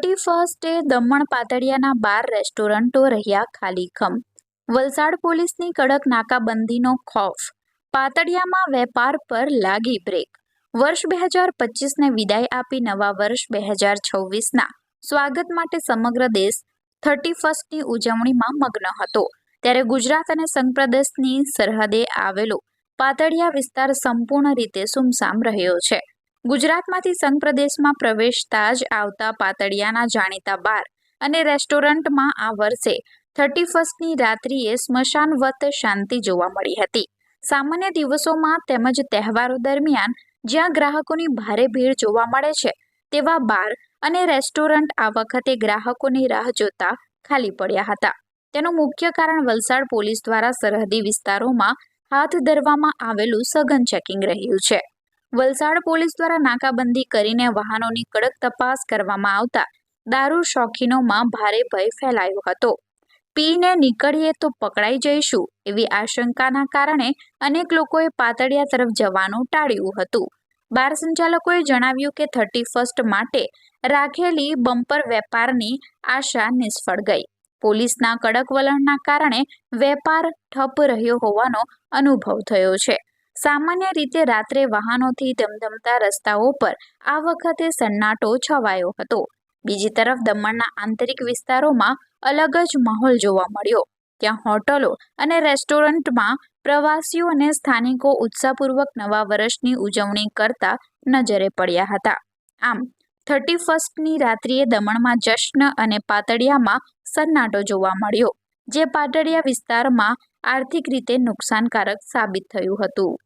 31 દમણ પાતળિયાના બાર રેસ્ટોરન્ટો રહ્યા ખાલીખમ। વલસાડ પોલીસની કડક નાકાબંધીનો ખૌફ, પાતળિયામાં વેપાર પર લાગી બ્રેક। વર્ષ 2025ને વિદાય આપી નવા વર્ષ 2026ના સ્વાગત માટે સમગ્ર દેશ 31ની ઉજવણીમાં મગ્ન હતો, ત્યારે ગુજરાત અને સંઘપ્રદેશની સરહદે આવેલો પાતળિયા વિસ્તાર સંપૂર્ણ રીતે સુમસામ રહ્યો છે। ગુજરાતમાંથી સંઘપ્રદેશમાં પ્રવેશતા જ આવતા પાતળિયાના જાણીતા બાર અને રેસ્ટોરન્ટમાં આ વર્ષે 31ની રાત્રિએ સ્મશાનવત શાંતિ જોવા મળી હતી। સામાન્ય દિવસોમાં તેમજ તહેવારો દરમિયાન જ્યાં ગ્રાહકોની ભારે ભીડ જોવા મળે છે, તેવા બાર અને રેસ્ટોરન્ટ આ વખતે ગ્રાહકોની રાહ જોતા ખાલી પડ્યા હતા। તેનું મુખ્ય કારણ વલસાડ પોલીસ દ્વારા સરહદી વિસ્તારોમાં હાથ ધરવામાં આવેલું સઘન ચેકિંગ રહ્યું છે। વલસાડ પોલીસ દ્વારા નાકાબંધી કરીને વાહનોની કડક તપાસ કરવામાં આવતા દારૂ શોખીનોમાં ભારે ભય ફેલાયો હતો। પીને નીકળીએ તો પકડાઈ જઈશું એવી આશંકાના કારણે અનેક લોકોએ પાતળિયા તરફ જવાનું ટાળ્યું હતું। બાર સંચાલકોએ જણાવ્યું કે 31 માટે રાખેલી બમ્પર વેપારની આશા નિષ્ફળ ગઈ। પોલીસના કડક વલણના કારણે વેપાર ઠપ રહ્યો હોવાનો અનુભવ થયો છે। સામાન્ય રીતે રાત્રે વાહનોથી ધમધમતા રસ્તાઓ પર આ વખતે સન્નાટો છવાયો હતો। બીજી તરફ દમણના આંતરિક વિસ્તારોમાં અલગ જ માહોલ જોવા મળ્યો। ત્યાં હોટલો અને રેસ્ટોરન્ટમાં પ્રવાસીઓ અને સ્થાનિકો ઉત્સાહપૂર્વક નવા વર્ષની ઉજવણી કરતા નજરે પડ્યા હતા। આમ 31ની રાત્રિએ દમણમાં જશ્ન અને પાતળિયામાં સન્નાટો જોવા મળ્યો, જે પાતળિયા વિસ્તારમાં આર્થિક રીતે નુકસાનકારક સાબિત થયું હતું।